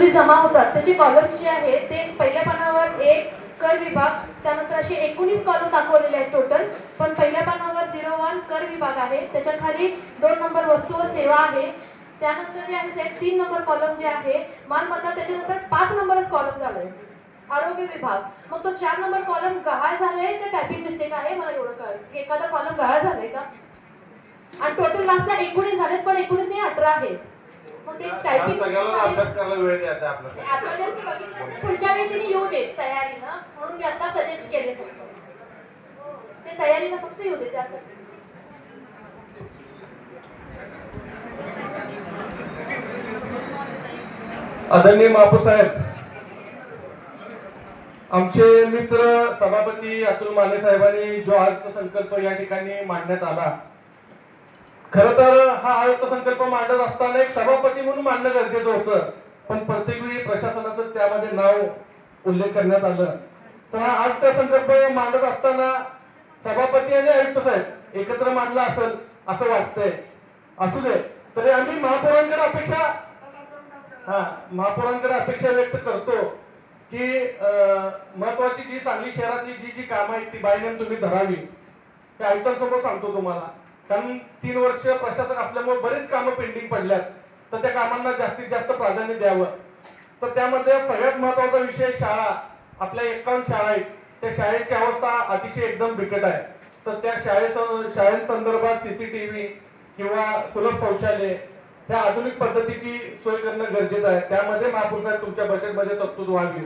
जे जमा होतात त्याचे कॉलम्स जे आहे ते पहिल्या पानावर एक कर विभाग, त्यानंतर असे 19 कॉलम दाखवलेले आहेत टोटल. पण पहिल्या पानावर 01 कर विभाग आहे, त्याच्या खाली 2 नंबर वस्तू व सेवा आहे. त्यानंतर जे आहे साहेब 3 नंबर कॉलम जे आहे मालमत्ता, त्याच्यानंतर 5 नंबरच कॉलम झालाय आरोग्य विभाग. मग तो 4 नंबर कॉलम गहाळ झालाय का टायपिंग मिस्टेक आहे मला एवढं कळलं. एखादा कॉलम गहाळ झालाय का? आणि टोटल लास्टला 19 झालेत, पण 19 नाही 18 आहेत. मग ते टायपिंग सगळ्याला अभ्यास करायला वेळ द्यायचा आपल्याला. आता जर बघितलं पुढच्या वेळी तिने येऊ देत तयारीनं, म्हणून मी आता सजेस्ट केले ते तयारीनं फक्त येऊ दे त्यासाठी. आदरणीय महापौर साहेब, आमचे मित्र सभापती अतुल माने साहेबांनी जो अर्थसंकल्प या ठिकाणी मांडण्यात आला, खर तर हा अर्थसंकल्प मांडत असताना एक सभापती म्हणून मांडणं गरजेचं होतं, पण प्रत्येक वेळी प्रशासनाचं त्यामध्ये नाव उल्लेख करण्यात आलं. तर हा अर्थसंकल्प मांडत असताना सभापती आणि आयुक्त साहेब एकत्र मांडला असेल असं वाटतंय. असू दे, तरी आम्ही महापौरांकडे अपेक्षा व्यक्त करतो की महत्वाची जी सांगली शहरातली जी कामं आहेत ती बाईने तुम्ही धरावी. ते आयुक्तांसमोर सांगतो तुम्हाला, कारण 3 वर्ष प्रशासक असल्यामुळे बरेच कामं पेंडिंग पडल्यात, तर त्या कामांना जास्तीत जास्त प्राधान्य द्यावं. तर त्यामध्ये सगळ्यात महत्वाचा विषय शाळा. आपल्या 51 शाळा आहेत, त्या शाळेची अवस्था अतिशय एकदम बिकट आहे. तर त्या शाळेसंदर्भात CCTV किंवा सुलभ शौचालय ह्या आधुनिक पद्धतीची सोय करणं गरजेचं आहे. त्यामध्ये महापौर साहेब तुमच्या बजेटमध्ये तरतूद व्हावी.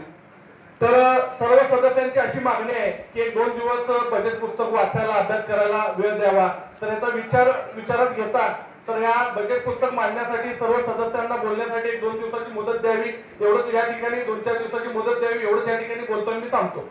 तर सर्व सदस्यांची अशी मागणी आहे की 1-2 दिवस बजेट पुस्तक वाचायला अभ्यास करायला वेळ द्यावा. तर याचा विचारात घेता तर या बजेट पुस्तक मांडण्यासाठी सर्व सदस्यांना बोलण्यासाठी 1-2 दिवसाची मुदत द्यावी. एवढंच या ठिकाणी 2-4 दिवसाची मुदत द्यावी, एवढंच या ठिकाणी बोलतोय मी थांबतो.